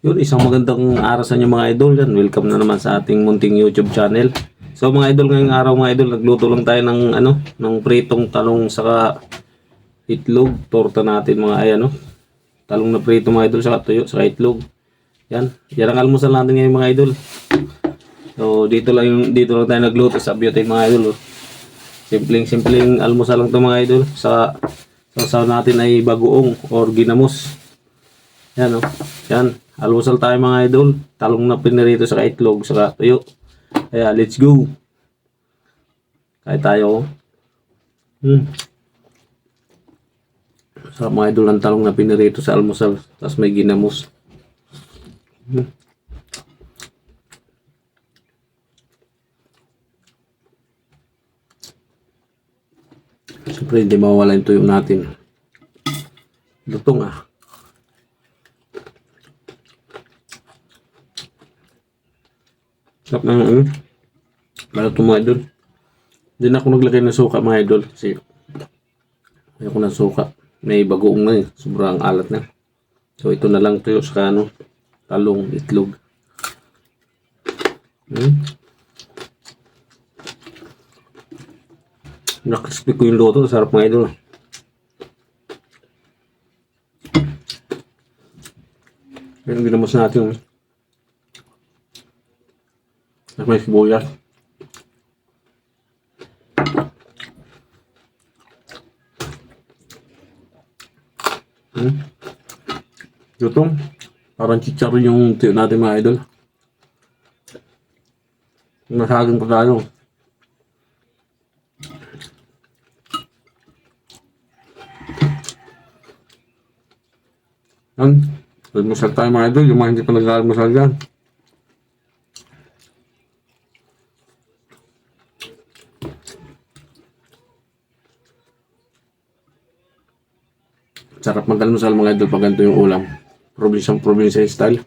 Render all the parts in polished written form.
Yun, isang magandang araw sa inyo mga idol. Yan, welcome na naman sa ating munting YouTube channel. So mga idol, ngayong araw mga idol, nagluto lang tayo ng ng pritong talong saka itlog. Torta natin mga talong na prito mga idol saka tuyo saka itlog. Yan, yan ang almusal natin ngayon mga idol. So dito lang tayo nagluto sa Beauty mga idol. Oh. Simpleng almusal lang 'to mga idol. Sa sausaw natin ay bagoong or ginamos. Yan oh. Yan. Almusal tayo mga idol. Talong na pinirito sa itlog sa tuyo. Kaya let's go. Kaya tayo. Sa mga idol ang talong na pinirito sa almusal. Tapos may ginamos. Siyempre hindi mawawala yung tuyo natin. Lutong ah. Sarap na Lalo mga idol. Hindi na ako naglagay ng suka mga idol. Kasi ayoko ng suka. May bagoong na eh. Sobrang alat na. So ito na lang tuyo sa talong, itlog. Nakrispy ko yung luto. Sarap mga idol. Yan ginamos natin. May sibuyas. Lutong. Parang chicharon yung tiyo natin mga idol. Nasagin pa tayo. Yan. Almusal tayo mga idol. Yung mga hindi pa nag-almusal dyan. Sarap mag-almusal mga idol pag ganito yung ulam. Probinsya style.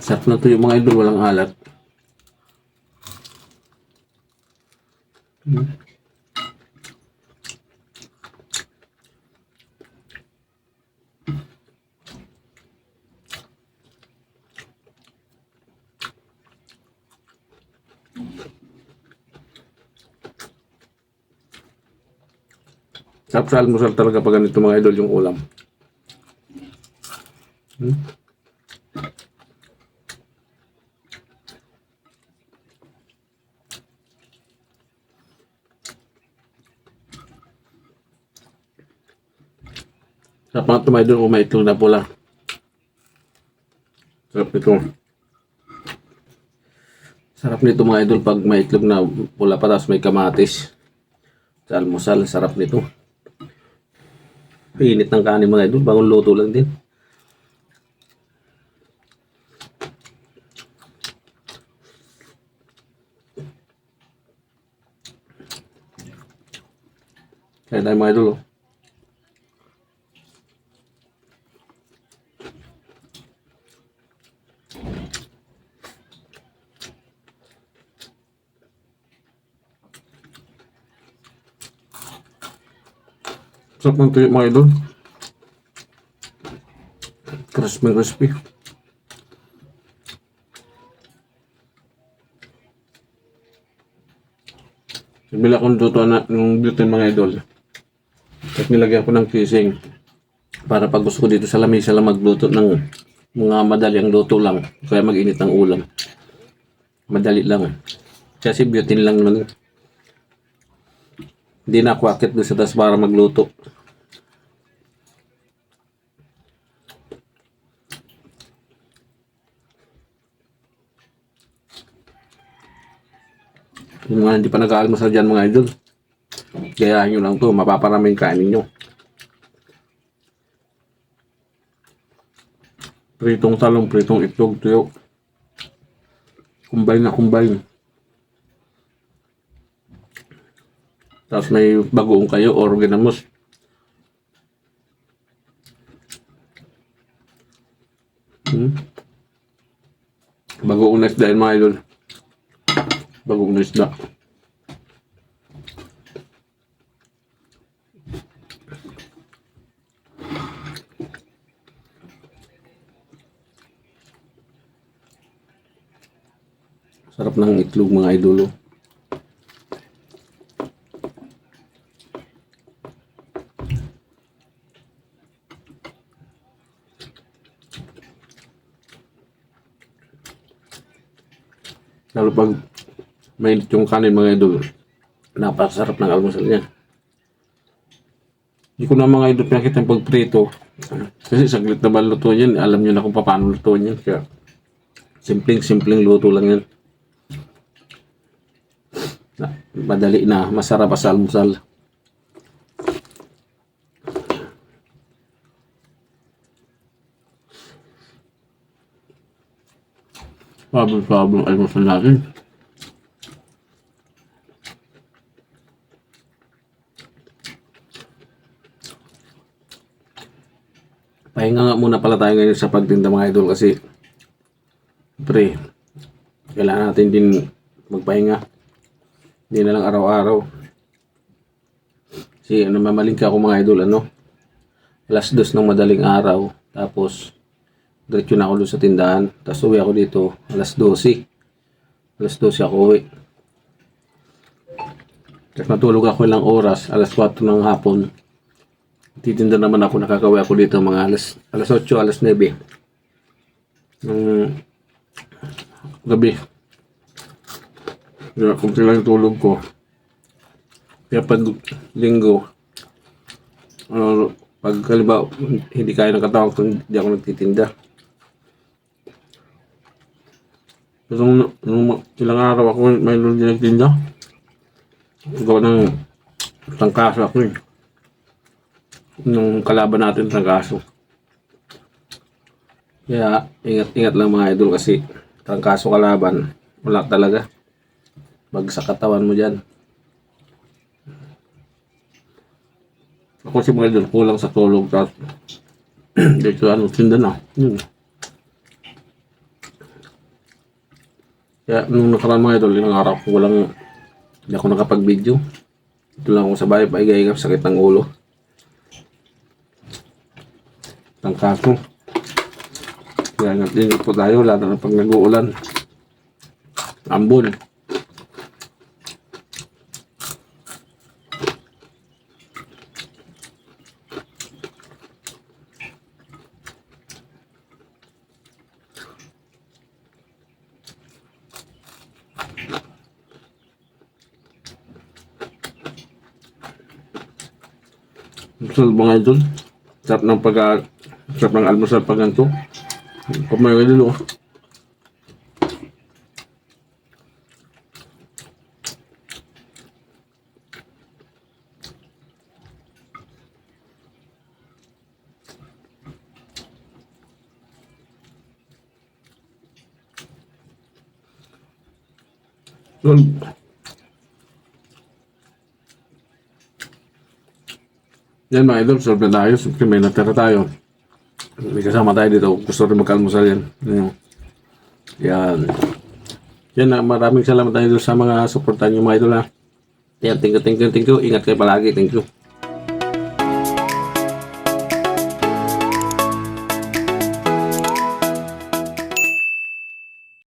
Sarap na to yung mga idol, walang alat. Sarap sa almusal talaga pag ganito mga idol yung ulam. Sarap mga ito mga idol kung may itlog na pula. Sarap nito. Sarap nito mga idol pag may itlog na pula pa tapos may kamatis. Sa almusal, sarap nito. Init ng kanin mga idol, bagong luto lang din. Kaya tayo mga idol. Oh. Sarap ng tuyo mga idol. Crispy. Bila akong luto na ng Beauty mga idol. At nilagyan ko ng kising. Para pag gusto ko dito sa lamesa lang magluto ng mga madaling luto lang. Kaya mag-init ng ulam. Madali lang. Kasi Beauty lang naman. Hindi na ako akit doon sa taas para magluto. Yung mga hindi pa nag-aalmusal dyan mga idol. Gayahin nyo lang to, mapaparaming kainin nyo. Pritong talong, pritong itlog, tuyo. Combine na combine. Tapos may bagoong kayo or ginamos. Bagoong na isda mga idol. Bagong na isda. Sarap ng itlog mga idol. Lalo pag mainit yung kanin mga idol, napakasarap ng almusal niya. Hindi ko na mga idol pinakita yung pagprito. Kasi saglit na ba luto yan, alam nyo na kung paano luto yan. Kaya simpleng luto lang yan. Madali na, masarap sa almusal. Pabol almusal natin. Pahinga nga muna pala tayo ngayon sa pagtinda mga idol kasi pre, kailangan natin din magpahinga. Hindi na lang araw-araw. Kasi namamalingka ako mga idol, alas 2 ng madaling araw. Tapos diretso na ako doon sa tindahan. Tapos uwi ako dito alas 12. Alas 12 ako uwi. Tapos natulog ako ilang oras, alas 4 ng hapon. Titinda naman ako, nakakauwi ako dito mga alas 8, alas 9 ng gabi. Kaya kung lang tulog ko. Kaya pag linggo, pag kaliba, hindi kaya ng katawan kung hindi ako nagtitinda. Pero nung ilang araw ako may lulong nagtinda. Gawa ng tangkaso ako eh. Nung kalaban natin tangkaso. Kaya ingat-ingat lang mga idol kasi tangkaso kalaban, wala talaga. Bagsak katawan mo dyan. Ako si mga idol, kulang sa tulog. Tapos dito tinda na. Kaya nung nakaraan mga idol, ilang araw ko hindi ako nakapag-video. Ito lang ako sa bahay, paigay-igay, sakit ng ulo. Tangkaso. Kaya ingat po tayo, lalo na pag nag-uulan. Ambon. So mga idol, sarap ng almusal pag ganito. Kumain ka dito. So, yan mga idol, solve na tayo. Siyempre may natira tayo. May kasama tayo dito. Gusto rin mag-almusal yan. Yan. Yan na, maraming salamat tayo sa mga supportan nyo mga idol ha. Yan, thank you. Ingat kayo palagi. Thank you.